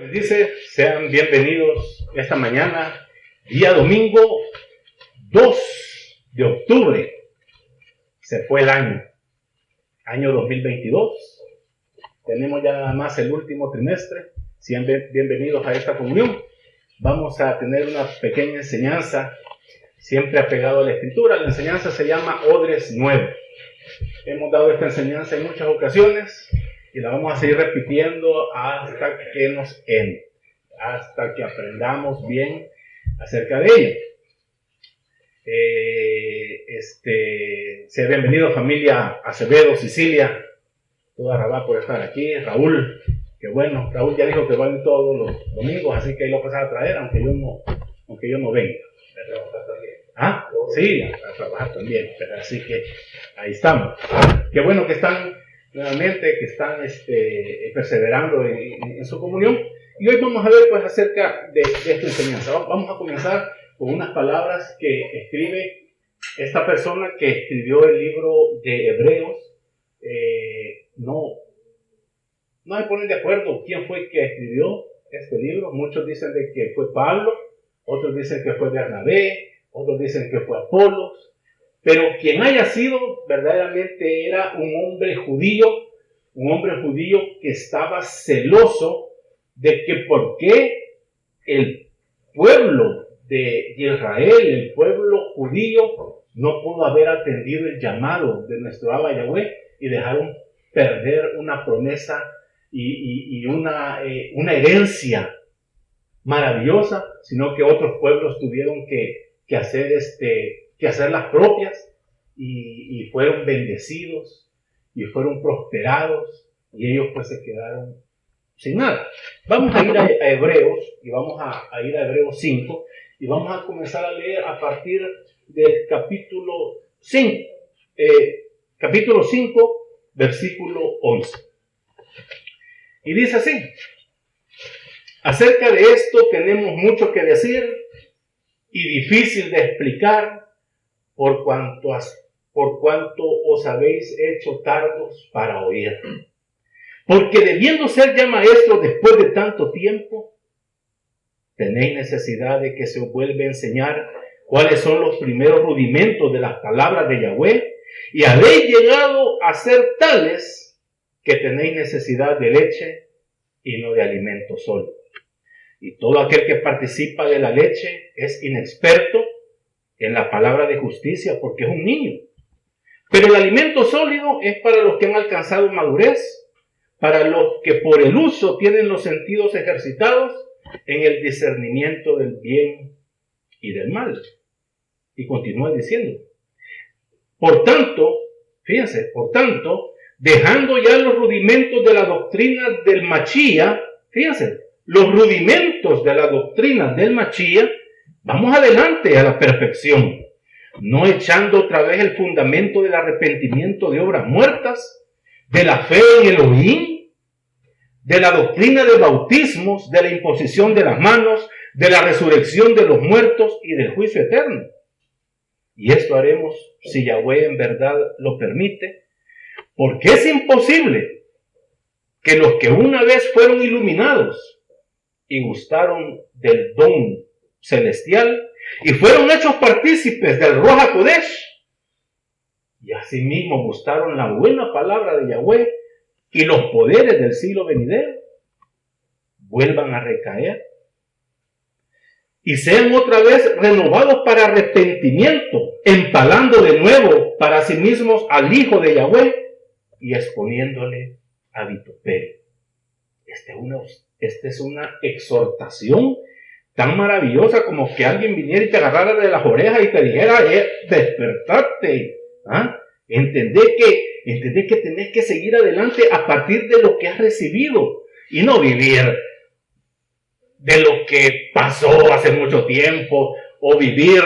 Les dice, sean bienvenidos esta mañana, día domingo 2 de octubre. Se fue el año 2022. Tenemos ya nada más el último trimestre. Sean bienvenidos a esta comunión. Vamos a tener una pequeña enseñanza, siempre apegado a la Escritura. La enseñanza se llama Odres 9. Hemos dado esta enseñanza en muchas ocasiones y la vamos a seguir repitiendo hasta que nos entre, hasta que aprendamos bien acerca de ella. Sea bienvenido familia Acevedo, Sicilia, toda Rabá por estar aquí. Raúl, que bueno, Raúl ya dijo que van todos los domingos, así que ahí lo pasaba a traer, aunque yo no venga. Ah, sí, a trabajar también, pero así que ahí estamos. Qué bueno que están nuevamente, que están perseverando en su comunión. Y hoy vamos a ver pues acerca de esta enseñanza. Vamos a comenzar con unas palabras que escribe esta persona que escribió el libro de Hebreos. No me ponen de acuerdo quién fue que escribió este libro. Muchos dicen de que fue Pablo, otros dicen que fue Bernabé, otros dicen que fue Apolos. Pero quien haya sido, verdaderamente era un hombre judío que estaba celoso de que por qué el pueblo de Israel, el pueblo judío, no pudo haber atendido el llamado de nuestro Abba Yahweh y dejaron perder una promesa y una herencia maravillosa, sino que otros pueblos tuvieron que hacer las propias y fueron bendecidos y fueron prosperados y ellos pues se quedaron sin nada. Vamos a ir a Hebreos y vamos a ir a Hebreos 5 y vamos a comenzar a leer a partir del capítulo 5, versículo 11. Y dice así: acerca de esto tenemos mucho que decir y difícil de explicar, por cuanto os habéis hecho tardos para oír. Porque debiendo ser ya maestros después de tanto tiempo, tenéis necesidad de que se os vuelva a enseñar cuáles son los primeros rudimentos de las palabras de Yahweh, y habéis llegado a ser tales que tenéis necesidad de leche y no de alimento sólido. Y todo aquel que participa de la leche es inexperto en la palabra de justicia, porque es un niño. Pero el alimento sólido es para los que han alcanzado madurez, para los que por el uso tienen los sentidos ejercitados en el discernimiento del bien y del mal. Y continúa diciendo: por tanto, dejando ya los rudimentos de la doctrina del Machía, los rudimentos de la doctrina del Machía, vamos adelante a la perfección, no echando otra vez el fundamento del arrepentimiento de obras muertas, de la fe en Elohim, de la doctrina de bautismos, de la imposición de las manos, de la resurrección de los muertos y del juicio eterno. Y esto haremos si Yahweh en verdad lo permite, porque es imposible que los que una vez fueron iluminados y gustaron del don celestial y fueron hechos partícipes del Ruach HaKodesh y asimismo gustaron la buena palabra de Yahweh y los poderes del siglo venidero, vuelvan a recaer y sean otra vez renovados para arrepentimiento, empalando de nuevo para sí mismos al Hijo de Yahweh y exponiéndole a vituperio. Esta es una exhortación tan maravillosa como que alguien viniera y te agarrara de las orejas y te dijera: despertate, entendé que tenés que seguir adelante a partir de lo que has recibido y no vivir de lo que pasó hace mucho tiempo o vivir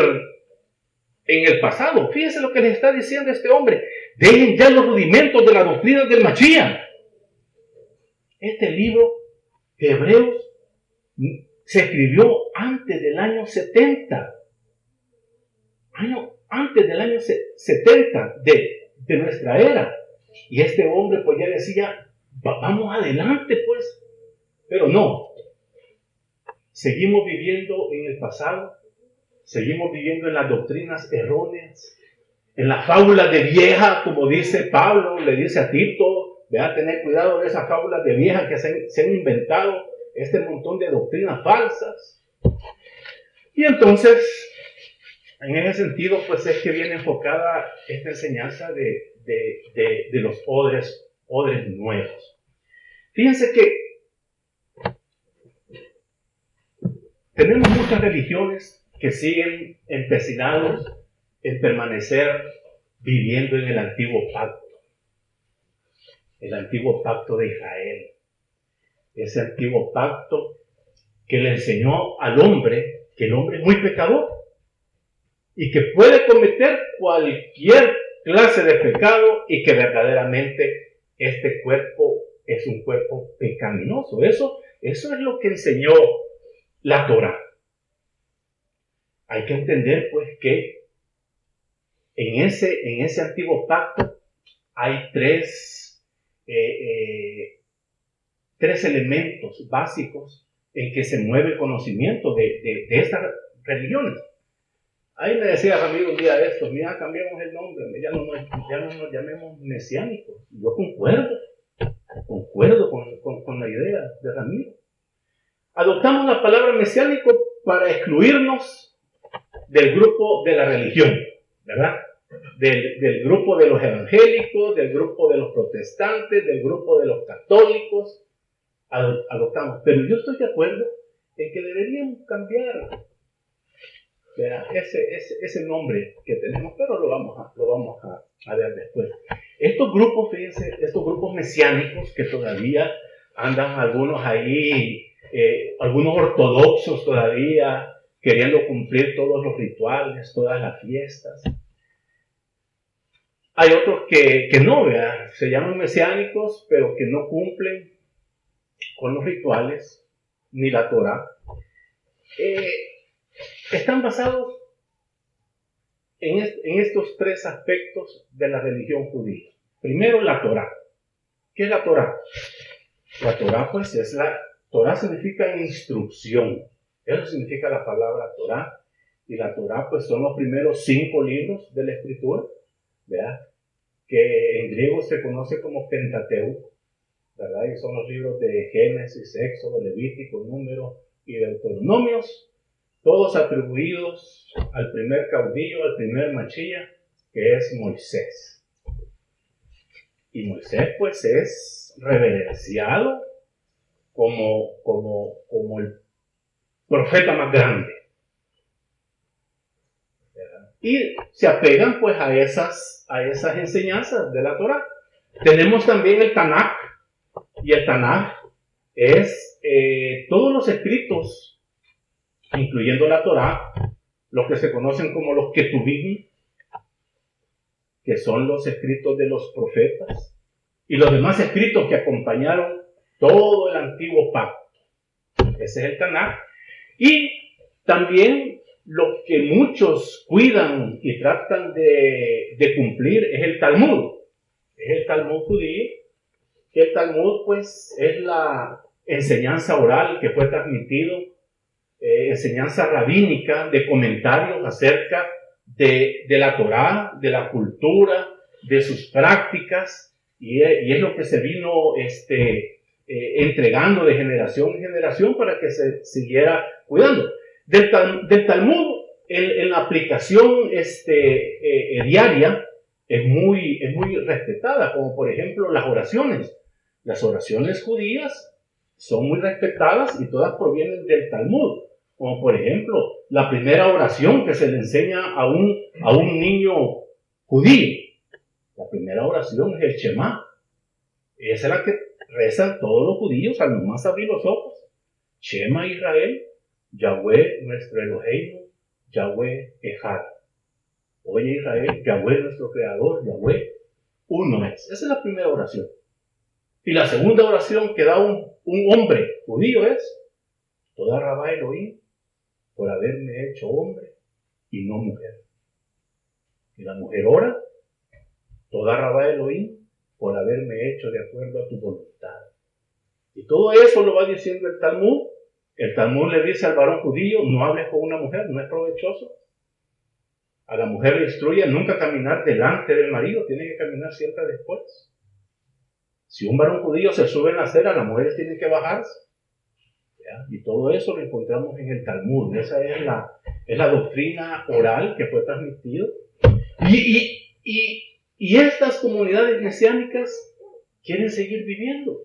en el pasado. Fíjense lo que les está diciendo este hombre: dejen ya los rudimentos de la doctrina del Machía. Este libro de Hebreos se escribió antes del año 70. Antes del año 70 de nuestra era. Y este hombre pues ya decía: vamos adelante pues. Pero no. seguimos viviendo en el pasado, seguimos viviendo en las doctrinas erróneas, en las fábulas de vieja, como dice Pablo, le dice a Tito, vea, tener cuidado de esas fábulas de vieja que se han inventado este montón de doctrinas falsas. Y entonces, en ese sentido, pues es que viene enfocada esta enseñanza de los odres nuevos. Fíjense que tenemos muchas religiones que siguen empecinados en permanecer viviendo en el antiguo pacto de Israel, ese antiguo pacto que le enseñó al hombre que el hombre es muy pecador y que puede cometer cualquier clase de pecado y que verdaderamente este cuerpo es un cuerpo pecaminoso. Eso es lo que enseñó la Torá. Hay que entender pues que en ese antiguo pacto hay tres elementos básicos en que se mueve el conocimiento de estas religiones. Ahí me decía Ramiro un día de estos, mira, cambiamos el nombre, ya no nos llamemos mesiánicos. Yo concuerdo con la idea de Ramiro. Adoptamos la palabra mesiánico para excluirnos del grupo de la religión, ¿verdad? Del grupo de los evangélicos, del grupo de los protestantes, del grupo de los católicos. Adoptamos. Pero yo estoy de acuerdo en que deberíamos cambiar ese nombre que tenemos, pero lo vamos a ver después. Estos grupos, fíjense, estos grupos mesiánicos que todavía andan algunos ahí, algunos ortodoxos todavía queriendo cumplir todos los rituales, todas las fiestas. Hay otros que no, ¿verdad? Se llaman mesiánicos, pero que no cumplen con los rituales ni la Torá. Están basados en estos tres aspectos de la religión judía. Primero, la Torá. ¿Qué es la Torá? La Torá, pues, Torá significa instrucción. Eso significa la palabra Torá. Y la Torá, pues, son los primeros 5 libros de la Escritura, ¿verdad? Que en griego se conoce como Pentateuco, ¿verdad? Y son los libros de Génesis, Éxodo, Levítico, Número y Deuteronomios, todos atribuidos al primer caudillo, al primer machía, que es Moisés. Y Moisés, pues, es reverenciado como el profeta más grande. Y se apegan, pues, a esas enseñanzas de la Torá. Tenemos también el Tanaj, y el Tanaj es todos los escritos, incluyendo la Torá, los que se conocen como los Ketuvim, que son los escritos de los profetas, y los demás escritos que acompañaron todo el antiguo pacto. Ese es el Tanaj. Y también lo que muchos cuidan y tratan de cumplir es el Talmud. Es el Talmud judío, que el Talmud, pues, es la enseñanza oral que fue transmitido, enseñanza rabínica de comentarios acerca de la Torá, de la cultura, de sus prácticas, y es lo que se vino entregando de generación en generación para que se siguiera cuidando. Del Talmud, en la aplicación diaria, es muy respetada, como por ejemplo las oraciones. Las oraciones judías son muy respetadas y todas provienen del Talmud. Como por ejemplo, la primera oración que se le enseña a un niño judío. La primera oración es el Shema. Esa es la que rezan todos los judíos al nomás abrir los ojos. Shema Israel, Yahweh nuestro Eloheinu, Yahweh Echad. Oye Israel, Yahweh nuestro Creador, Yahweh uno es. Esa es la primera oración. Y la segunda oración que da un hombre judío es: Toda Rabá Elohim, por haberme hecho hombre y no mujer. Y la mujer ora: Toda Rabá Elohim, por haberme hecho de acuerdo a tu voluntad. Y todo eso lo va diciendo el Talmud, El Talmud le dice al varón judío, no hables con una mujer, no es provechoso. A la mujer le instruye nunca caminar delante del marido, tiene que caminar siempre después. Si un varón judío se sube en la acera, las mujeres tienen que bajarse. ¿Ya? Y todo eso lo encontramos en el Talmud. Esa es la doctrina oral que fue transmitida. Y estas comunidades mesiánicas quieren seguir viviendo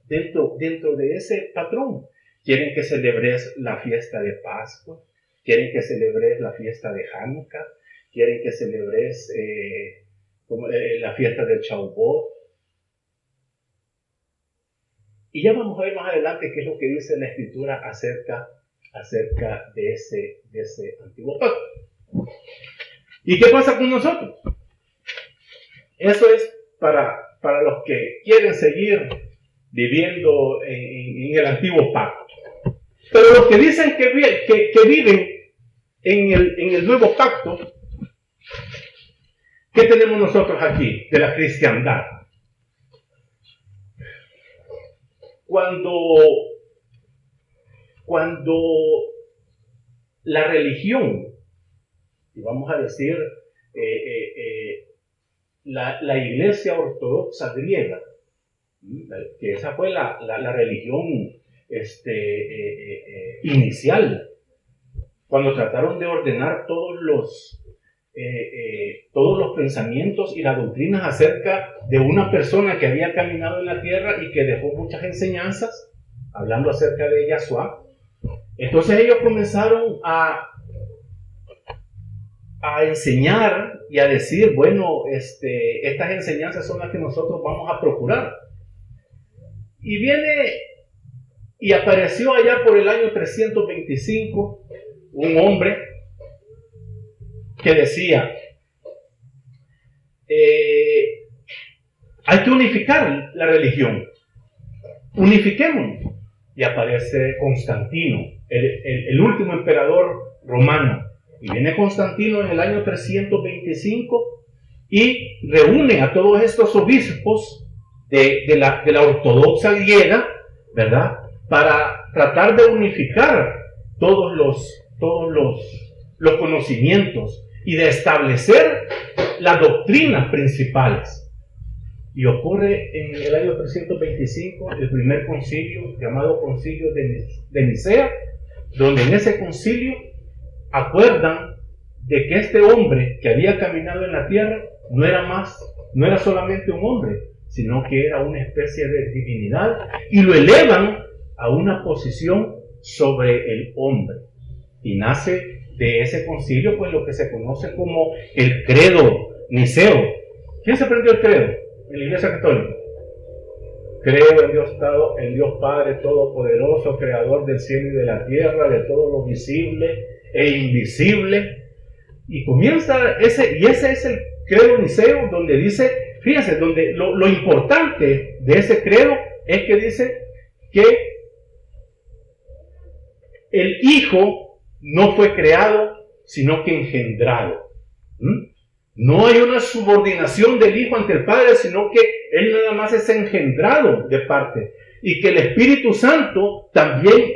dentro de ese patrón. Quieren que celebres la fiesta de Pascua, quieren que celebres la fiesta de Hanukkah, quieren que celebres la fiesta del Shavuot. Y ya vamos a ver más adelante qué es lo que dice la Escritura acerca de ese antiguo pacto. ¿Y qué pasa con nosotros? Eso es para los que quieren seguir viviendo en el antiguo pacto. Pero los que dicen que viven en el nuevo pacto, ¿qué tenemos nosotros aquí de la cristiandad? Cuando la religión, y vamos a decir la iglesia ortodoxa griega, que esa fue la religión inicial, cuando trataron de ordenar todos los pensamientos y las doctrinas acerca de una persona que había caminado en la tierra y que dejó muchas enseñanzas, hablando acerca de Yahshua. Entonces ellos comenzaron a enseñar y a decir, bueno, estas enseñanzas son las que nosotros vamos a procurar. Y viene y apareció allá por el año 325 un hombre que decía, hay que unificar la religión, unifiquémonos. Y aparece Constantino, el último emperador romano. Y viene Constantino en el año 325 y reúne a todos estos obispos de la ortodoxa griega, ¿verdad? Para tratar de unificar todos los conocimientos y de establecer las doctrinas principales. Y ocurre en el año 325 el primer concilio, llamado Concilio de Nicea, donde en ese concilio acuerdan de que este hombre que había caminado en la tierra no era solamente un hombre, sino que era una especie de divinidad, y lo elevan a una posición sobre el hombre. Y nace de ese concilio pues lo que se conoce como el credo niceo. ¿Quién se aprendió el credo en la Iglesia Católica? Creo en Dios Padre Todopoderoso, Creador del cielo y de la tierra, de todo lo visible e invisible. Y comienza ese es el credo niceo, donde dice, fíjense, donde lo importante de ese credo es que dice que el Hijo no fue creado, sino que engendrado. No hay una subordinación del Hijo ante el Padre, sino que Él nada más es engendrado de parte. Y que el Espíritu Santo también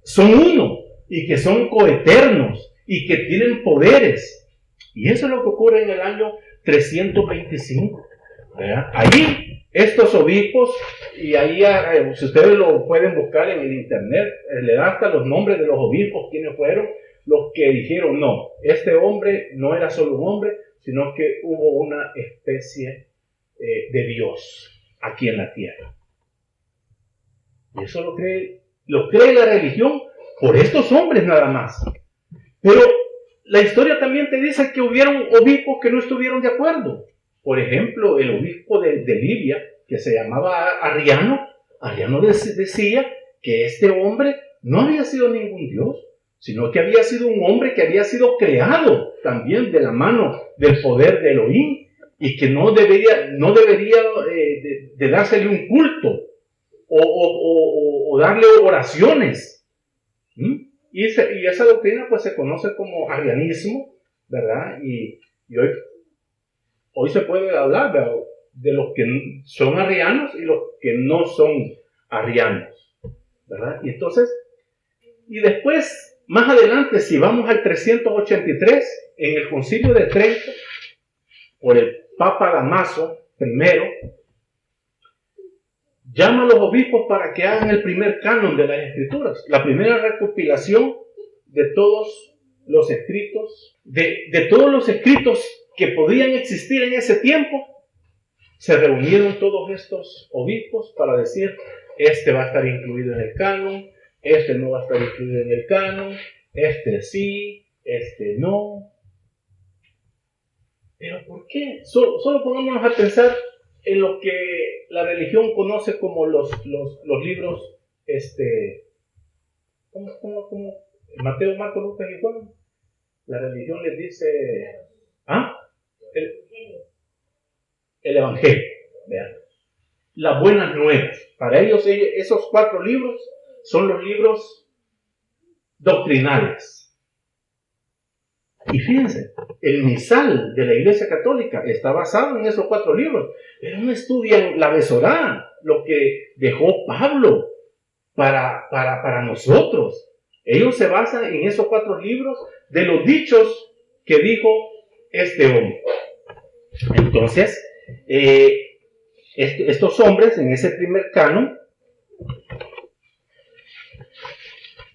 son uno, y que son coeternos, y que tienen poderes. Y eso es lo que ocurre en el año 325. ¿Verdad? Allí, estos obispos, y ahí, si ustedes lo pueden buscar en el internet, le da hasta los nombres de los obispos, quienes fueron los que dijeron, no, este hombre no era solo un hombre, sino que hubo una especie de Dios aquí en la tierra. Y eso lo cree la religión por estos hombres nada más. Pero la historia también te dice que hubieron obispos que no estuvieron de acuerdo. Por ejemplo, el obispo de Libia, que se llamaba Arriano decía que este hombre no había sido ningún dios, sino que había sido un hombre que había sido creado también de la mano del poder de Elohim, y que no debería de dársele un culto o darle oraciones. Y esa doctrina pues se conoce como arrianismo, ¿verdad? Y hoy se puede hablar, ¿verdad?, de los que son arrianos y los que no son arrianos. ¿verdad? Y después, más adelante, si vamos al 383, en el Concilio de Trento, por el Papa Damaso I, llama a los obispos para que hagan el primer canon de las Escrituras, la primera recopilación de todos los escritos, de todos los escritos que podían existir en ese tiempo. Se reunieron todos estos obispos para decir, este va a estar incluido en el canon, este no va a estar incluido en el canon, este sí, este no. ¿Pero por qué? Solo pongámonos a pensar en lo que la religión conoce como los libros, ¿cómo? Mateo, Marcos, Lucas y Juan. La religión les dice, el Evangelio, vean. Las buenas nuevas. Para ellos, esos 4 libros son los libros doctrinales. Y fíjense, el misal de la Iglesia Católica está basado en esos 4 libros. Pero no estudian la Besorá, lo que dejó Pablo para nosotros. Ellos se basan en esos 4 libros de los dichos que dijo este hombre. Entonces, estos hombres en ese primer canon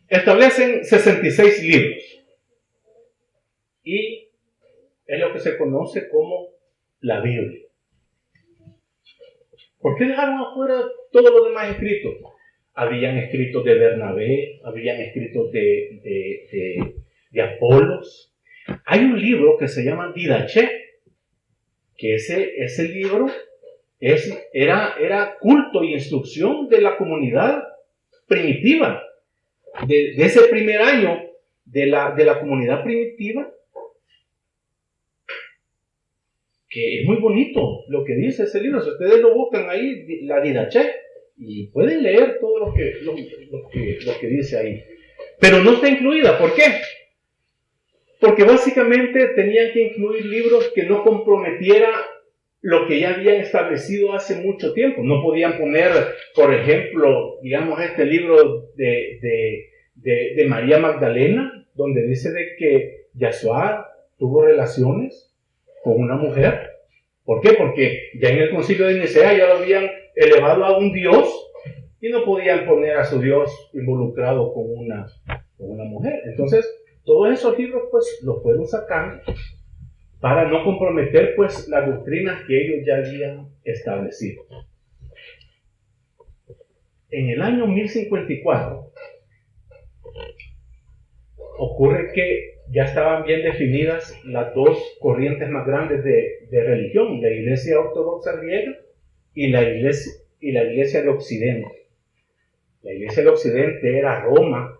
establecen 66 libros. Y es lo que se conoce como la Biblia. ¿Por qué dejaron afuera todos los demás escritos? Habían escritos de Bernabé, habían escritos de Apolos. Hay un libro que se llama Didache, que ese libro era culto y instrucción de la comunidad primitiva, de ese primer año de la comunidad primitiva, que es muy bonito lo que dice ese libro. Si ustedes lo buscan ahí, la Didache, y pueden leer todo lo que dice ahí. Pero no está incluida. ¿Por qué? Porque básicamente tenían que incluir libros que no comprometieran lo que ya habían establecido hace mucho tiempo. No podían poner, por ejemplo, digamos, este libro de María Magdalena, donde dice de que Yahshua tuvo relaciones con una mujer. ¿Por qué? Porque ya en el concilio de Nicea ya lo habían elevado a un dios y no podían poner a su dios involucrado con una mujer. Entonces, todos esos libros pues los fueron sacando para no comprometer pues las doctrinas que ellos ya habían establecido. En el año 1054 ocurre que ya estaban bien definidas las 2 corrientes más grandes de religión, la Iglesia Ortodoxa griega y la Iglesia de Occidente. La Iglesia de Occidente era Roma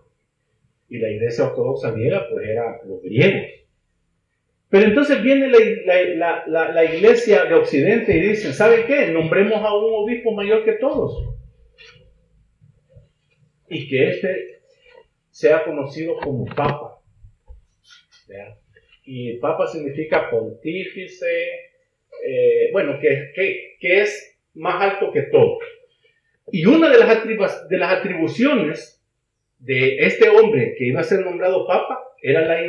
y la Iglesia Ortodoxa griega pues era los griegos. Pero entonces viene la Iglesia de Occidente y dice, ¿sabe qué? Nombremos a un obispo mayor que todos y que este sea conocido como Papa. ¿Verdad? Y Papa significa pontífice, que es más alto que todo. Y una de las atribuciones de este hombre que iba a ser nombrado Papa era la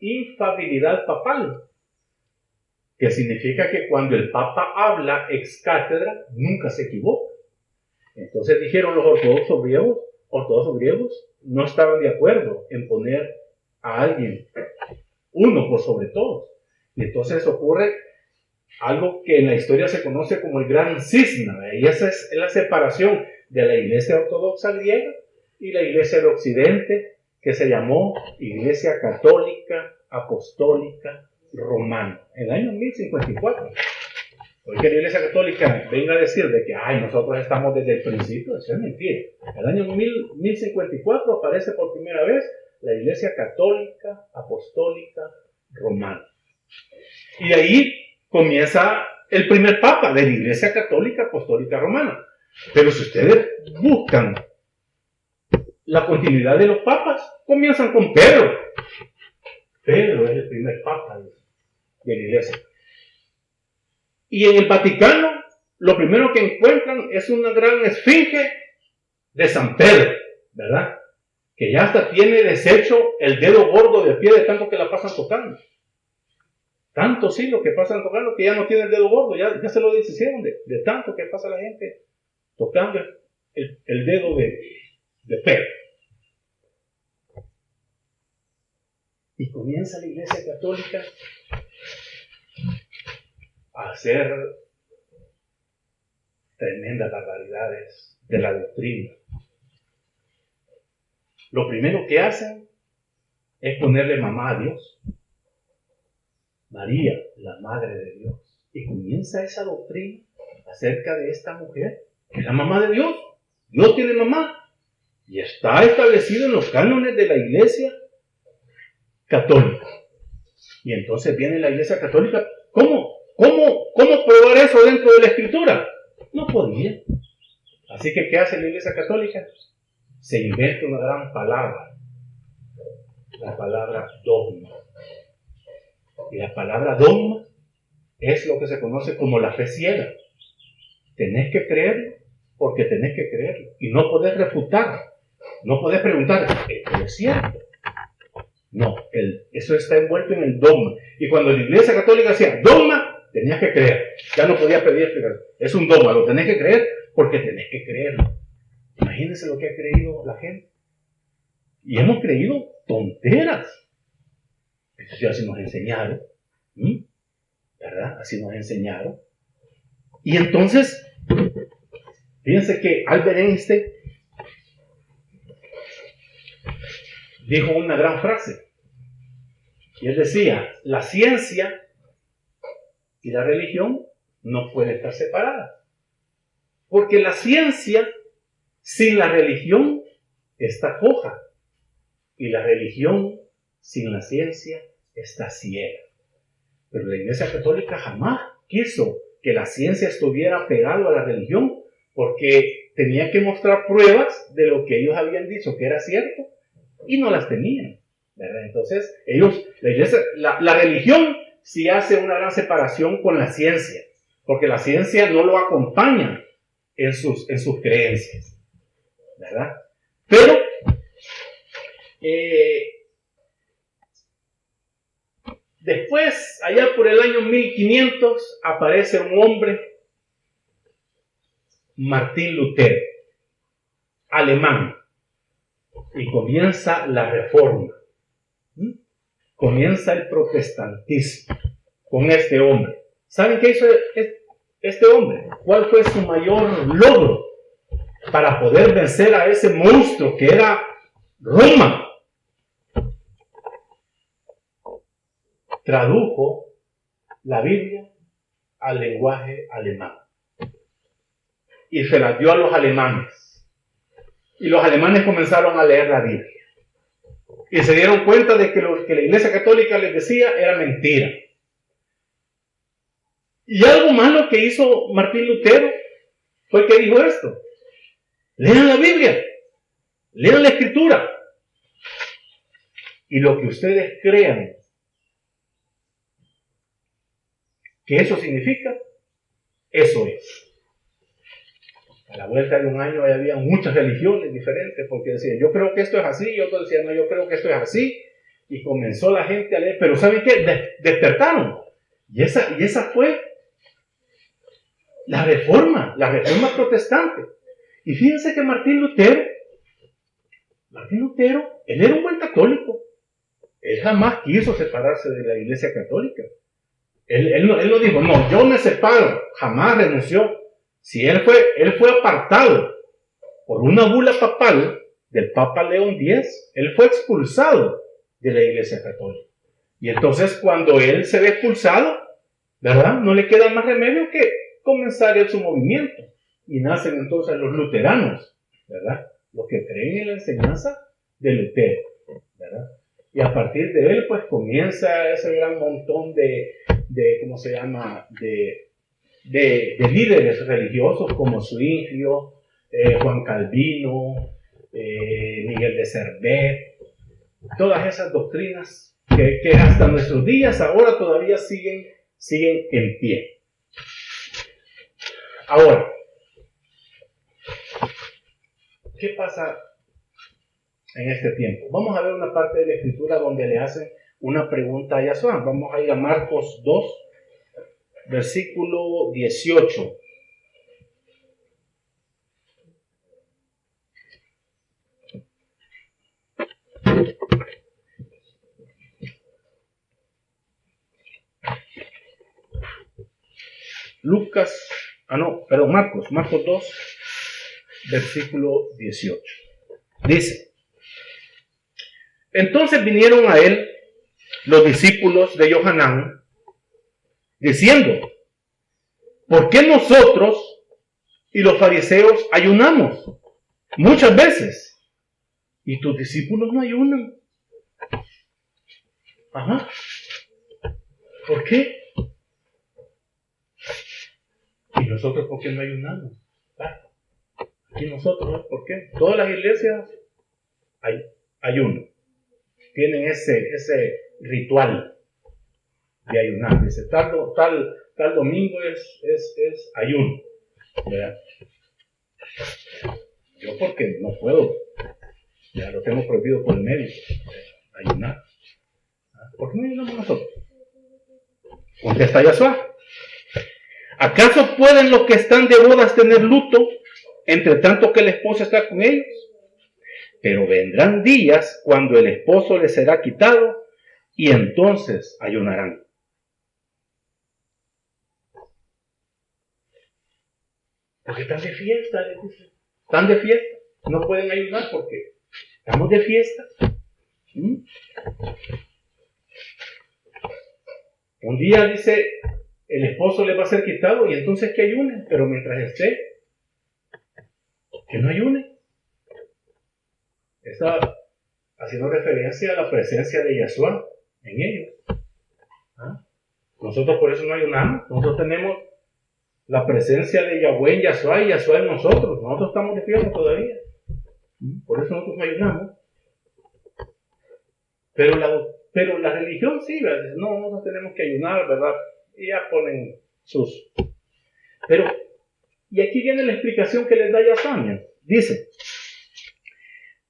infabilidad papal, que significa que cuando el Papa habla ex cátedra, nunca se equivoca. Entonces dijeron los ortodoxos griegos no estaban de acuerdo en poner a alguien uno por sobre todos. Y entonces ocurre algo que en la historia se conoce como el gran cisma, y esa es la separación de la Iglesia Ortodoxa griega y la Iglesia de Occidente, que se llamó Iglesia Católica Apostólica Romana, en el año 1054. Hoy que la Iglesia Católica venga a decir de que nosotros estamos desde el principio, eso es mentira. En el año 1054 aparece por primera vez la Iglesia Católica Apostólica Romana. Y ahí comienza el primer papa de la Iglesia Católica Apostólica Romana. Pero si ustedes buscan la continuidad de los papas, comienzan con Pedro. Pedro es el primer papa de la Iglesia. Y en el Vaticano, lo primero que encuentran es una gran esfinge de San Pedro. ¿verdad? Que ya hasta tiene deshecho el dedo gordo del pie de tanto que la pasan tocando. Tanto sí lo que pasan tocando que ya no tiene el dedo gordo, ya se lo deshicieron de tanto que pasa la gente tocando el dedo de perro. Y comienza la Iglesia Católica a hacer tremendas barbaridades de la doctrina. Lo primero que hacen es ponerle mamá a Dios. María, la Madre de Dios. Y comienza esa doctrina acerca de esta mujer, que es la mamá de Dios. Dios tiene mamá. Y está establecido en los cánones de la Iglesia Católica. Y entonces viene la Iglesia Católica. ¿Cómo probar eso dentro de la Escritura? No podía. Así que, ¿qué hace la Iglesia Católica? Se inventa una gran palabra. La palabra dogma. Y la palabra dogma es lo que se conoce como la fe ciega. Tenés que creerlo porque tenés que creerlo. Y no podés refutar. No podés preguntar, ¿esto es cierto? No, eso está envuelto en el dogma. Y cuando la Iglesia Católica decía dogma, tenías que creer. Ya no podías pedir explicación. Es un dogma, lo tenés que creer porque tenés que creerlo. Imagínense lo que ha creído la gente. Y hemos creído tonteras. Eso así nos enseñaron. ¿Verdad? Así nos enseñaron. Y entonces, fíjense que Albert Einstein dijo una gran frase. Y él decía, la ciencia y la religión no pueden estar separadas. Porque la ciencia sin la religión está coja. Y la religión sin la ciencia está ciega. Pero la Iglesia Católica jamás quiso que la ciencia estuviera pegado a la religión, porque tenía que mostrar pruebas de lo que ellos habían dicho que era cierto, y no las tenían, ¿verdad? Entonces, la religión sí hace una gran separación con la ciencia, porque la ciencia no lo acompaña en sus creencias, ¿verdad? Pero, después, allá por el año 1500, aparece un hombre, Martín Lutero, alemán, y comienza la reforma. Comienza el protestantismo con este hombre. ¿Saben qué hizo este hombre? ¿Cuál fue su mayor logro para poder vencer a ese monstruo que era Roma? Tradujo la Biblia al lenguaje alemán y se la dio a los alemanes, y los alemanes comenzaron a leer la Biblia y se dieron cuenta de que lo que la Iglesia Católica les decía era mentira. Y algo malo que hizo Martín Lutero fue que dijo esto: lean la Biblia, lean la Escritura, y lo que ustedes crean que eso significa, eso es. A la vuelta de un año había muchas religiones diferentes, porque decían, yo creo que esto es así, y otros decían, no, yo creo que esto es así, y comenzó la gente a leer, pero ¿saben qué? Despertaron. Y esa fue la reforma protestante. Y fíjense que Martín Lutero, él era un buen católico. Él jamás quiso separarse de la Iglesia Católica. Él no dijo, no, yo me separo, jamás renunció. Si él fue apartado por una bula papal del Papa León X, él fue expulsado de la Iglesia Católica. Y entonces cuando él se ve expulsado, ¿verdad? No le queda más remedio que comenzar su movimiento. Y nacen entonces los luteranos, ¿verdad? Los que creen en la enseñanza de Lutero, ¿verdad? Y a partir de él, pues comienza ese gran montón de ¿cómo se llama? De líderes religiosos como Zwinglio, Juan Calvino, Miguel de Servet, todas esas doctrinas que hasta nuestros días ahora todavía siguen en pie. Ahora, ¿qué pasa en este tiempo. Vamos a ver una parte de la escritura donde le hacen una pregunta a Yahshua. Vamos a ir a Marcos 2, versículo 18. Marcos 2, versículo 18. Dice: entonces vinieron a él los discípulos de Johanán, diciendo: ¿por qué nosotros y los fariseos ayunamos muchas veces y tus discípulos no ayunan? Ajá. ¿Por qué? ¿Y nosotros por qué no ayunamos? ¿Y nosotros por qué? Todas las iglesias ayunan. Tienen ese ritual de ayunar. Dice, tal domingo es ayuno. ¿Verdad? Yo porque no puedo. Ya lo tengo prohibido por el médico. Ayunar. ¿Por qué no ayunamos nosotros? Contesta Yahshua: ¿acaso pueden los que están de bodas tener luto entre tanto que el esposo está con ellos? Pero vendrán días cuando el esposo les será quitado y entonces ayunarán. Porque están de fiesta, les dice. Están de fiesta. No pueden ayunar porque estamos de fiesta. Un día dice, el esposo les va a ser quitado y entonces que ayunen. Pero mientras esté, que no ayunen. Está haciendo referencia a la presencia de Yahshua en ellos. Nosotros por eso no ayunamos. Nosotros tenemos la presencia de Yahweh en Yahshua y Yahshua en nosotros. Nosotros estamos de fiesta todavía. Por eso nosotros no ayunamos. Pero la religión sí, ¿verdad? No, nosotros tenemos que ayunar, ¿verdad? Y ya ponen sus... Pero, y aquí viene la explicación que les da Yahshua. Dice: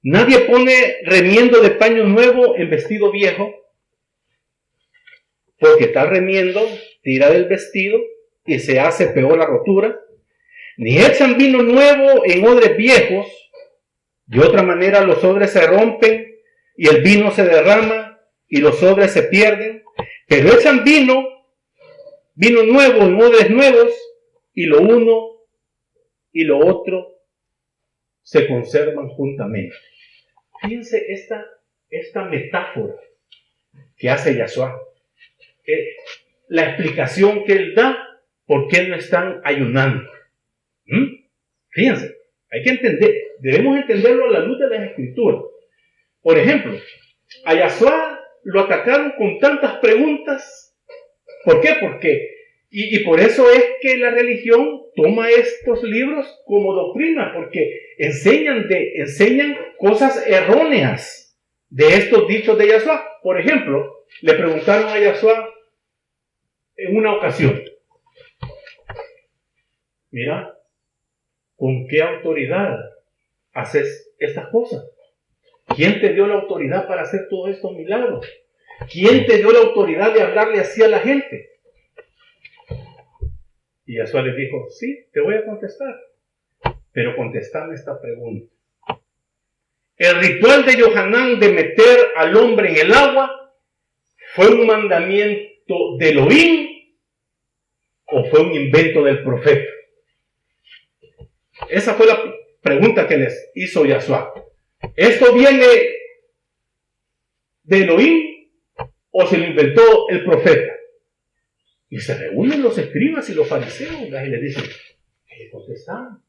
nadie pone remiendo de paño nuevo en vestido viejo, porque tal remiendo tira del vestido y se hace peor la rotura. Ni echan vino nuevo en odres viejos, de otra manera los odres se rompen y el vino se derrama y los odres se pierden. Pero echan vino nuevo en odres nuevos, y lo uno y lo otro se conservan juntamente. Fíjense esta metáfora que hace Yahshua. La explicación que él da por qué no están ayunando. Fíjense, hay que entender, debemos entenderlo a la luz de las escrituras. Por ejemplo, a Yahshua lo atacaron con tantas preguntas. ¿Por qué? Y por eso es que la religión toma estos libros como doctrina, porque enseñan cosas erróneas de estos dichos de Yahshua. Por ejemplo, le preguntaron a Yahshua en una ocasión: mira, ¿con qué autoridad haces estas cosas? ¿Quién te dio la autoridad para hacer todos estos milagros? ¿Quién te dio la autoridad de hablarle así a la gente? Y Yahshua les dijo: sí, te voy a contestar, pero contestame esta pregunta. ¿El ritual de Johanán de meter al hombre en el agua fue un mandamiento de Elohim o fue un invento del profeta? Esa fue la pregunta que les hizo Yahshua. ¿Esto viene de Elohim o se lo inventó el profeta? Y se reúnen los escribas y los fariseos y les dicen: ¿qué le contestamos?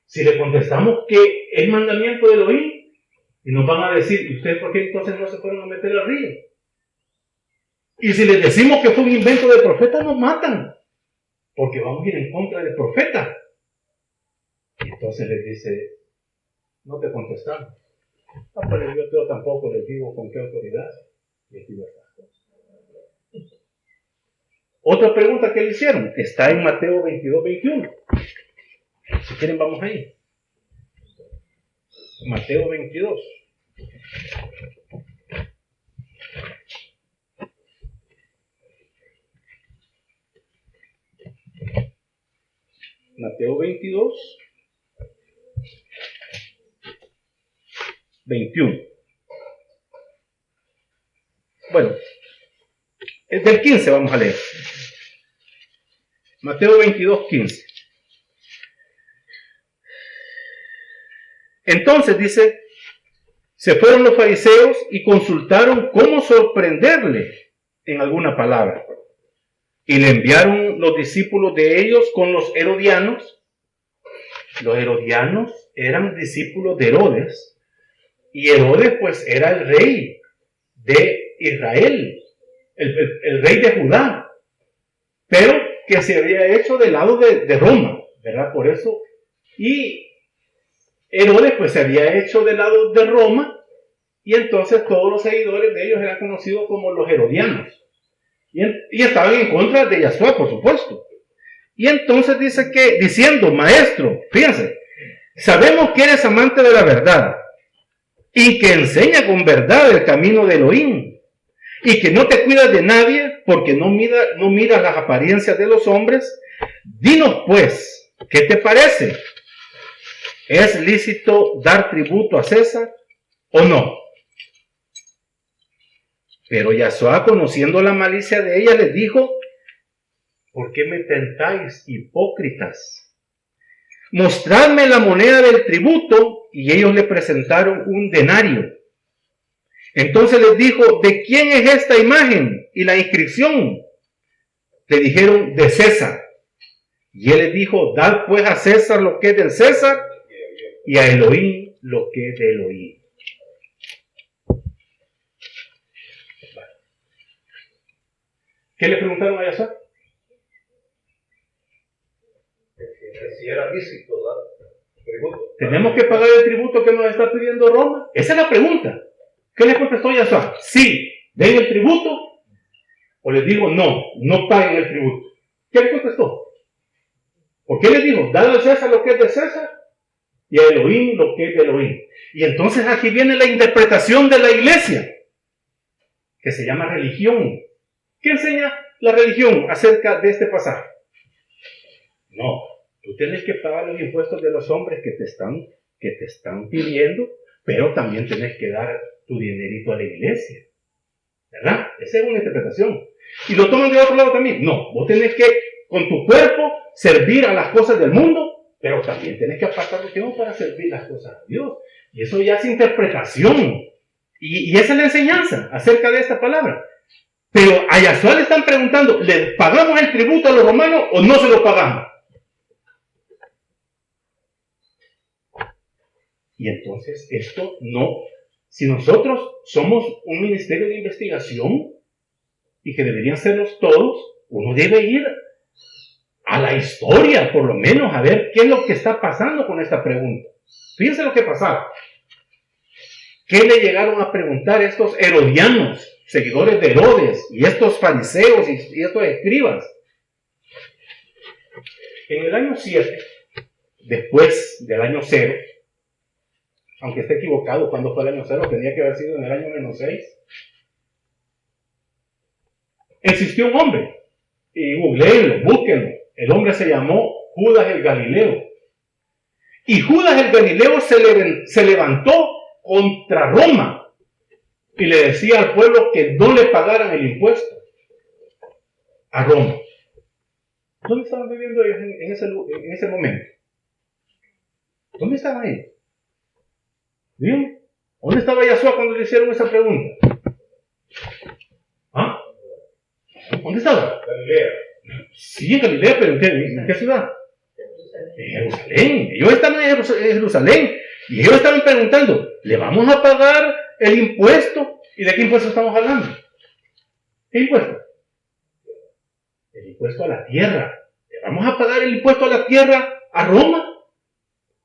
Si le contestamos que es mandamiento de Elohim, y nos van a decir: ¿y ustedes por qué entonces no se fueron a meter al río? Y si les decimos que fue un invento del profeta, nos matan, porque vamos a ir en contra del profeta. Y entonces les dice: no te contestamos. No, pero yo tampoco les digo con qué autoridad les digo estas cosas. Otra pregunta que le hicieron está en Mateo 22, 21. Si quieren, vamos ahí. Mateo 22. Mateo 22, 21. Bueno, del 15 vamos a leer. Mateo 22, 15. Entonces dice, se fueron los fariseos y consultaron cómo sorprenderle en alguna palabra. Y le enviaron los discípulos de ellos con los herodianos. Los herodianos eran discípulos de Herodes. Y Herodes pues era el rey de Israel, el rey de Judá. Pero que se había hecho del lado de Roma, ¿verdad? Por eso. Y Herodes pues se había hecho del lado de Roma. Y entonces todos los seguidores de ellos eran conocidos como los herodianos. Y estaban en contra de Yahshua, por supuesto. Y entonces dice que, diciendo, maestro, fíjense, sabemos que eres amante de la verdad y que enseña con verdad el camino de Elohim y que no te cuidas de nadie porque no miras las apariencias de los hombres. Dinos pues, ¿qué te parece? ¿Es lícito dar tributo a César o no? Pero Yahshua, conociendo la malicia de ella, les dijo, ¿por qué me tentáis, hipócritas? Mostradme la moneda del tributo. Y ellos le presentaron un denario. Entonces les dijo, ¿de quién es esta imagen y la inscripción? Le dijeron, de César. Y él les dijo, dad pues a César lo que es del César y a Elohim lo que es de Elohim. ¿Qué le preguntaron a Yahshua? Si era lícito dar tributo. ¿Tenemos que pagar el tributo que nos está pidiendo Roma? Esa es la pregunta. ¿Qué le contestó Yahshua? Sí, den el tributo. O les digo, no paguen el tributo. ¿Qué le contestó? ¿Por qué les dijo? Dad al César lo que es de César y a Elohim lo que es de Elohim. Y entonces aquí viene la interpretación de la iglesia, que se llama religión. ¿Qué enseña la religión acerca de este pasaje? No, tú tienes que pagar los impuestos de los hombres que te están pidiendo, pero también tienes que dar tu dinerito a la iglesia. ¿Verdad? Esa es una interpretación. Y lo toman de otro lado también. No, vos tenés que, con tu cuerpo, servir a las cosas del mundo, pero también tenés que apartar el tiempo para servir las cosas de Dios. Y eso ya es interpretación. Y esa es la enseñanza acerca de esta palabra. Pero a Yahshua le están preguntando, ¿le pagamos el tributo a los romanos o no se lo pagamos? Y entonces esto no, si nosotros somos un ministerio de investigación y que deberían serlos todos, uno debe ir a la historia, por lo menos, a ver qué es lo que está pasando con esta pregunta. Fíjense lo que pasaba. ¿Qué le llegaron a preguntar estos herodianos, seguidores de Herodes, y estos fariseos y estos escribas? En el año 7, después del año 0, aunque esté equivocado cuando fue el año 0, tendría que haber sido en el año -6, existió un hombre, y googleenlo, búsquenlo. El hombre se llamó Judas el Galileo. Y Judas el Galileo se levantó contra Roma y le decía al pueblo que no le pagaran el impuesto a Roma. ¿Dónde estaban viviendo ellos en ese momento? ¿Dónde estaban ellos? ¿Bien? ¿Dónde estaba Yahshua cuando le hicieron esa pregunta? ¿Ah? ¿Dónde estaba? Galilea. Sí, en Galilea, pero ¿en qué ciudad? En Jerusalén. Ellos estaban en Jerusalén y ellos estaban preguntando, ¿le vamos a pagar el impuesto? ¿Y de qué impuesto estamos hablando? ¿Qué impuesto? El impuesto a la tierra. ¿Le vamos a pagar el impuesto a la tierra a Roma?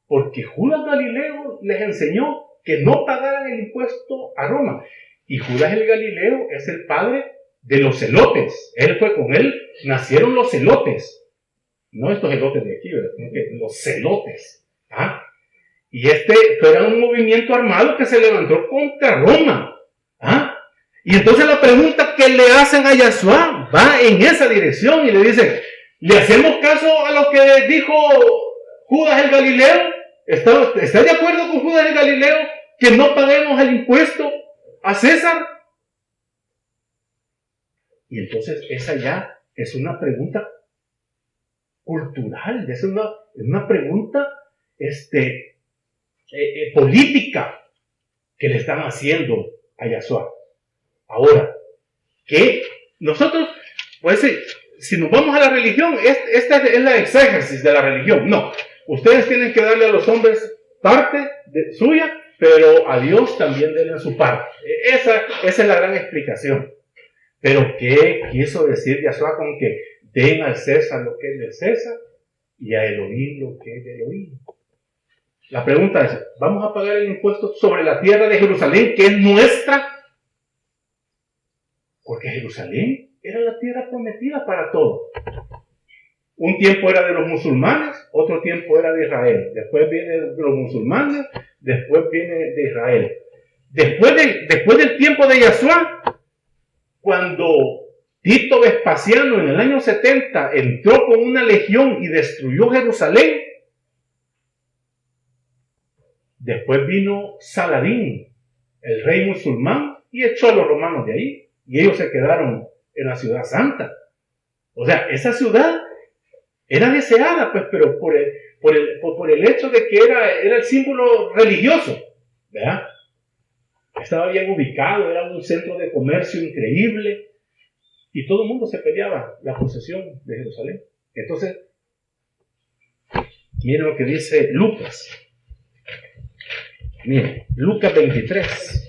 Porque Judas Galileo les enseñó que no pagaran el impuesto a Roma. Y Judas el Galileo es el padre de los celotes. Él fue con él, nacieron los celotes. No estos celotes de aquí, ¿verdad? Sino que los celotes. ¿Ah? Y este era un movimiento armado que se levantó contra Roma. ¿Ah? Y entonces la pregunta que le hacen a Yahshua va en esa dirección y le dicen, ¿le hacemos caso a lo que dijo Judas el Galileo? ¿Está de acuerdo con Judas el Galileo que no paguemos el impuesto a César? Y entonces esa ya es una pregunta cultural, es una pregunta política que le están haciendo a Yahshua. Ahora, que nosotros, pues si nos vamos a la religión, esta es la exégesis de la religión. No, ustedes tienen que darle a los hombres parte suya, pero a Dios también denle su parte. Esa es la gran explicación. Pero ¿qué quiso decir Yahshua con que den al César lo que es del César y a Elohim lo que es de Elohim? La pregunta es, ¿vamos a pagar el impuesto sobre la tierra de Jerusalén, que es nuestra? Porque Jerusalén era la tierra prometida para todos. Un tiempo era de los musulmanes, otro tiempo era de Israel. Después viene de los musulmanes, después viene de Israel. Después del tiempo de Yahshua, cuando Tito Vespasiano en el año 70 entró con una legión y destruyó Jerusalén, después vino Saladín, el rey musulmán, y echó a los romanos de ahí. Y ellos se quedaron en la ciudad santa. O sea, esa ciudad era deseada, pues, pero por el hecho de que era el símbolo religioso, ¿verdad? Estaba bien ubicado, era un centro de comercio increíble, y todo el mundo se peleaba la posesión de Jerusalén. Entonces, miren lo que dice Lucas. Miren, Lucas 23.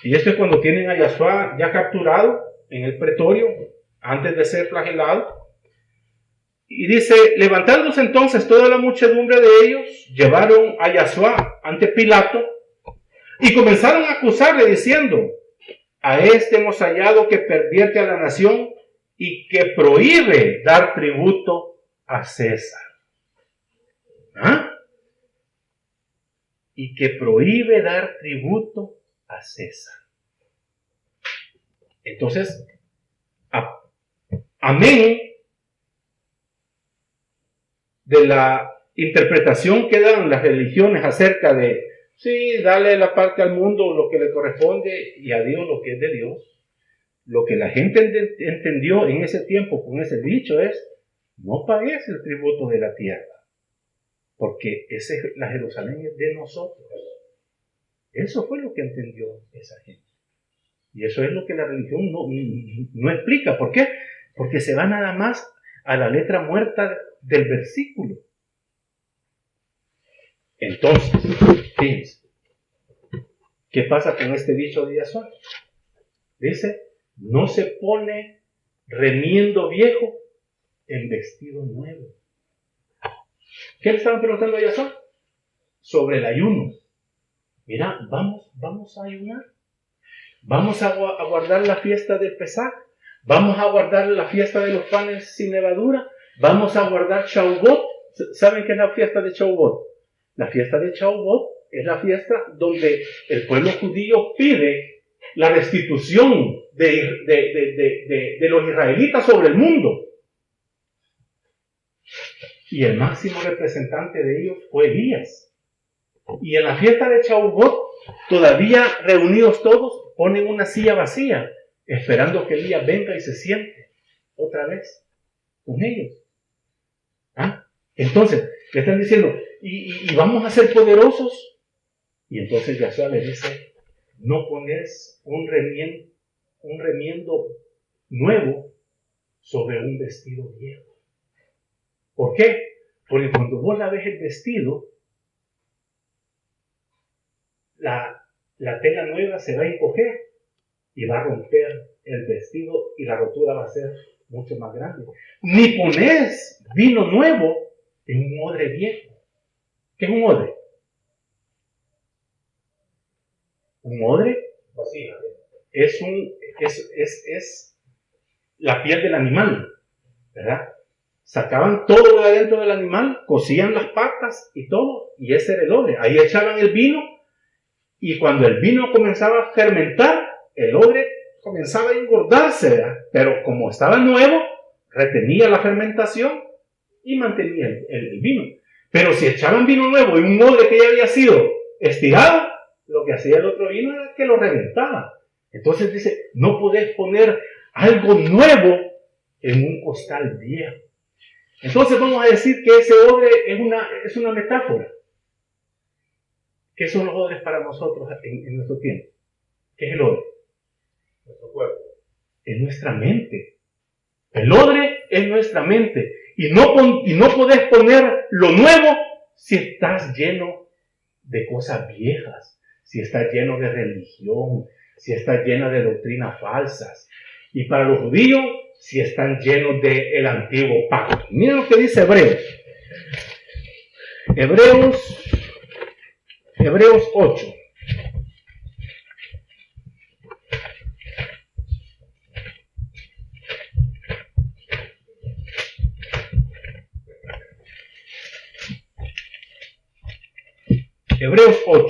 Y esto es cuando tienen a Yahshua ya capturado en el pretorio, antes de ser flagelado. Y dice, levantándose entonces toda la muchedumbre de ellos, llevaron a Yahshua ante Pilato y comenzaron a acusarle diciendo, a este hemos hallado que pervierte a la nación y que prohíbe dar tributo a César. ¿Ah? Y que prohíbe dar tributo a César. Entonces, amén de la interpretación que dan las religiones acerca de, sí, dale la parte al mundo lo que le corresponde y a Dios lo que es de Dios. Lo que la gente entendió en ese tiempo con ese dicho es, no pagues el tributo de la tierra, porque la Jerusalén es de nosotros. Eso fue lo que entendió esa gente. Y eso es lo que la religión no explica. ¿Por qué? Porque se va nada más a la letra muerta del versículo. Entonces, fíjense, ¿qué pasa con este dicho de Yahshua? Dice, no se pone remiendo viejo en vestido nuevo. ¿Qué le estaban preguntando a Yahshua? Sobre el ayuno. Mira, vamos a ayunar. Vamos a guardar la fiesta del Pesaj. Vamos a guardar la fiesta de los panes sin levadura. Vamos a guardar Shavuot. ¿Saben qué es la fiesta de Shavuot? La fiesta de Shavuot es la fiesta donde el pueblo judío pide la restitución de los israelitas sobre el mundo. Y el máximo representante de ellos fue Elías. Y en la fiesta de Shavuot, todavía reunidos todos, ponen una silla vacía, esperando que Elías venga y se siente otra vez con ellos. ¿Ah? Entonces, le están diciendo, y vamos a ser poderosos. Y entonces Yahshua le dice, no pones un remiendo nuevo sobre un vestido viejo. ¿Por qué? Porque cuando vos la ves el vestido, la tela nueva se va a encoger y va a romper el vestido y la rotura va a ser mucho más grande. Ni pones vino nuevo en un odre viejo. ¿Qué es un odre? Un odre Vacía. es la piel del animal, ¿verdad? Sacaban todo de adentro del animal, cocían las patas y todo, y ese era el odre. Ahí echaban el vino, y cuando el vino comenzaba a fermentar, el odre comenzaba a engordarse, ¿verdad? Pero como estaba nuevo, retenía la fermentación y mantenía el vino. Pero si echaban vino nuevo en un odre que ya había sido estirado, lo que hacía el otro vino era que lo reventaba. Entonces dice, no podés poner algo nuevo en un costal viejo. Entonces vamos a decir que ese odre es una metáfora. ¿Qué son los odres para nosotros en nuestro tiempo? ¿Qué es el odre? Nuestro cuerpo. Es nuestra mente. El odre es nuestra mente. Y no podés poner lo nuevo si estás lleno de cosas viejas, si estás lleno de religión, si estás lleno de doctrinas falsas. Y para los judíos, si están llenos del antiguo pacto. Miren lo que dice Hebreos 8. Hebreos 8,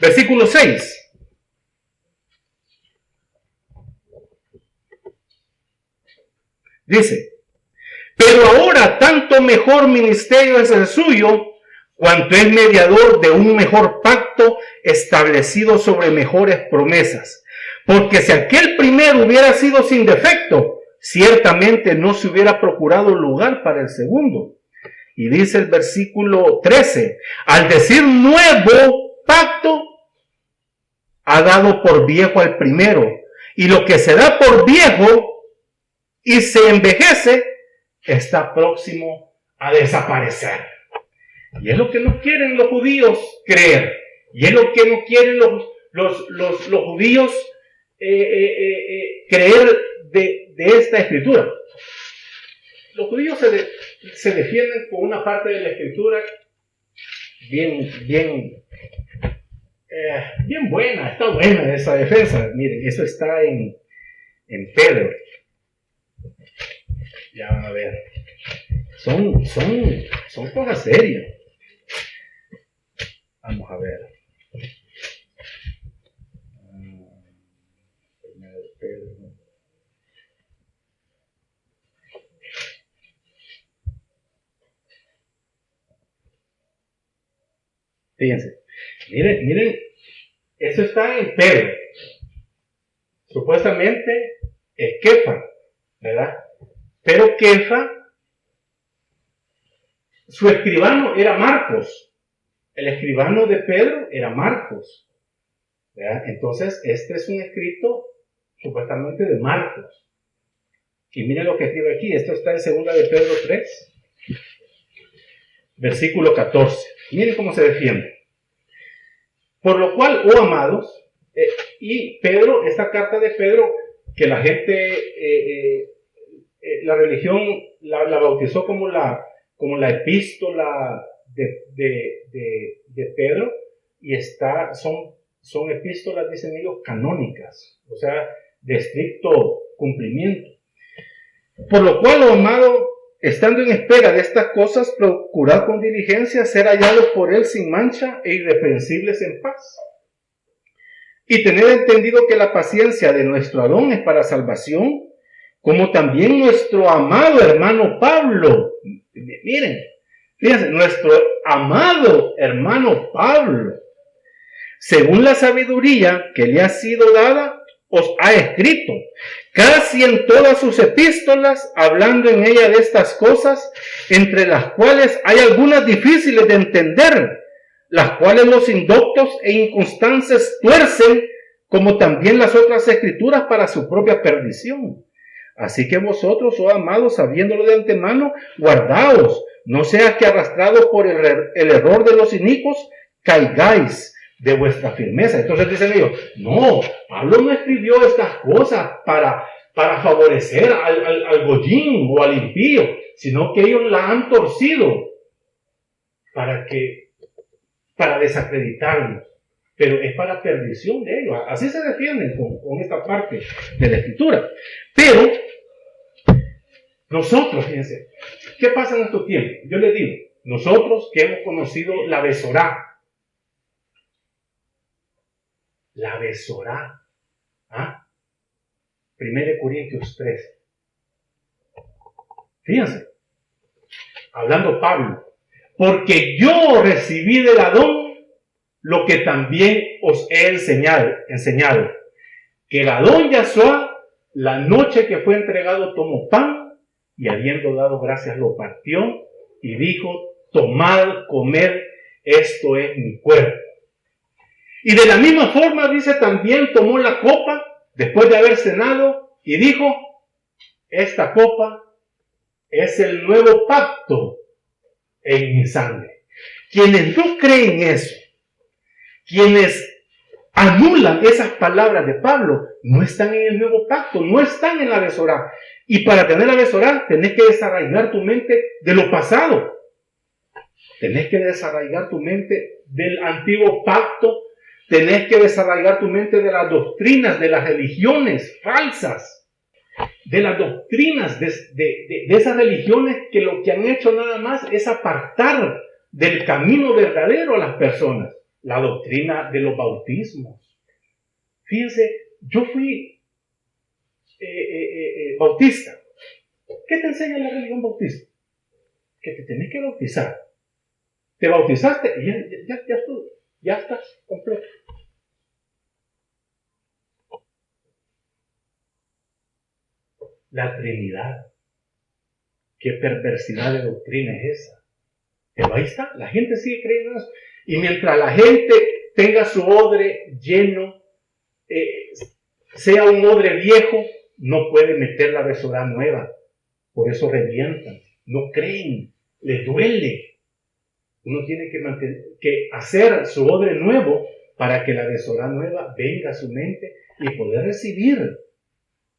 versículo 6. Dice, pero ahora tanto mejor ministerio es el suyo, cuanto es mediador de un mejor pacto establecido sobre mejores promesas. Porque si aquel primero hubiera sido sin defecto, ciertamente no se hubiera procurado lugar para el segundo. Y dice el versículo 13, al decir nuevo pacto, ha dado por viejo al primero. Y lo que se da por viejo y se envejece, está próximo a desaparecer. Y es lo que no quieren los judíos creer. Y es lo que no quieren los judíos creer de esta escritura. Los judíos se defienden con una parte de la escritura bien buena, está buena esa defensa. Miren, eso está en Pedro. Ya van a ver. Son cosas serias. Vamos a ver. Pedro. Fíjense, miren, eso está en Pedro. Supuestamente es Kefa, ¿verdad? Pero Kefa, su escribano era Marcos. El escribano de Pedro era Marcos, ¿verdad? Entonces, este es un escrito supuestamente de Marcos. Y miren lo que escribe aquí. Esto está en 2 de Pedro 3, versículo 14. Miren cómo se defiende. Por lo cual, oh amados, y Pedro, esta carta de Pedro, que la gente, la religión la bautizó como la epístola de Pedro, y son epístolas, dicen ellos, canónicas, o sea, de estricto cumplimiento. Por lo cual, oh amado, estando en espera de estas cosas, procurad con diligencia ser hallados por él sin mancha e irreprensibles en paz. Y tened entendido que la paciencia de nuestro Adón es para salvación, como también nuestro amado hermano Pablo. Miren, fíjense, nuestro amado hermano Pablo, según la sabiduría que le ha sido dada, os ha escrito, casi en todas sus epístolas, hablando en ella de estas cosas, entre las cuales hay algunas difíciles de entender, las cuales los indoctos e inconstantes tuercen, como también las otras escrituras para su propia perdición. Así que vosotros, oh amados, sabiéndolo de antemano, guardaos, no sea que arrastrados por el error de los inicuos, caigáis de vuestra firmeza. Entonces dicen ellos, no, Pablo no escribió estas cosas para favorecer al goyín o al impío, sino que ellos la han torcido para desacreditarnos. pero es para perdición de ellos. Así se defienden con esta parte de la Escritura. Pero nosotros, fíjense, ¿qué pasa en estos tiempos? Yo les digo, nosotros que hemos conocido la Besorá, la Besorá, 1 Corintios 3. Fíjense, hablando Pablo, porque yo recibí del Adón lo que también os he enseñado, que el Adón Yahshua, la noche que fue entregado, tomó pan y habiendo dado gracias lo partió y dijo, tomad, comed, esto es mi cuerpo. Y de la misma forma, dice, también tomó la copa después de haber cenado y dijo, esta copa es el nuevo pacto en mi sangre. Quienes no creen eso, quienes anulan esas palabras de Pablo, no están en el nuevo pacto, no están en la Besorá. Y para tener la Besorá, tenés que desarraigar tu mente de lo pasado. Tenés que desarraigar tu mente del antiguo pacto. Tenés que desarraigar tu mente de las doctrinas, de las religiones falsas, de las doctrinas de esas religiones que lo que han hecho nada más es apartar del camino verdadero a las personas. La doctrina de los bautismos. Fíjense, yo fui bautista. ¿Qué te enseña la religión bautista? Que te tenés que bautizar. Te bautizaste y ya estás completo. La Trinidad. ¿Qué perversidad de doctrina es esa? Pero ahí está, la gente sigue creyendo eso. Y mientras la gente tenga su odre lleno, sea un odre viejo, no puede meter la Besorá nueva. Por eso revientan, no creen, les duele. Uno tiene que hacer su odre nuevo para que la Besorá nueva venga a su mente y poder recibir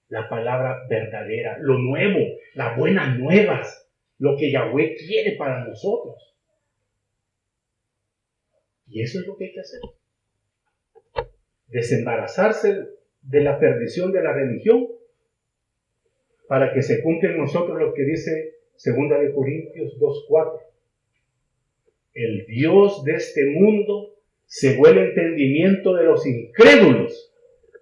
la palabra verdadera, lo nuevo, las buenas nuevas, lo que Yahweh quiere para nosotros. Y eso es lo que hay que hacer. Desembarazarse de la perdición de la religión para que se cumpla en nosotros lo que dice 2 Corintios 2:4. El Dios de este mundo cegó el entendimiento de los incrédulos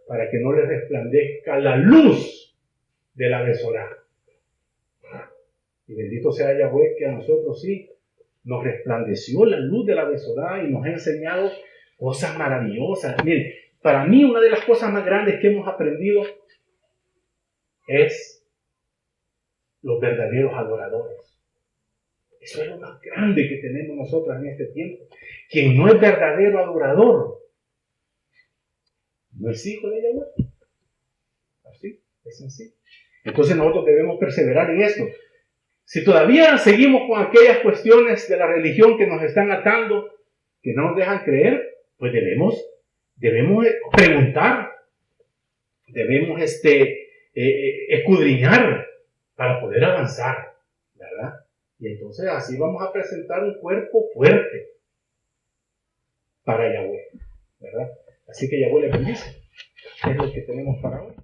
para que no les resplandezca la luz de la Besorá. Y bendito sea Yahweh que a nosotros sí nos resplandeció la luz de la Besorá y nos ha enseñado cosas maravillosas. Miren, para mí una de las cosas más grandes que hemos aprendido es los verdaderos adoradores. Eso es lo más grande que tenemos nosotros en este tiempo. Quien no es verdadero adorador no es hijo de Yahweh. Así, es sencillo. Entonces nosotros debemos perseverar en esto. Si todavía seguimos con aquellas cuestiones de la religión que nos están atando, que no nos dejan creer, pues debemos preguntar, debemos escudriñar para poder avanzar, ¿verdad? Y entonces así vamos a presentar un cuerpo fuerte para Yahweh, ¿verdad? Así que Yahweh le bendice. Es lo que tenemos para hoy.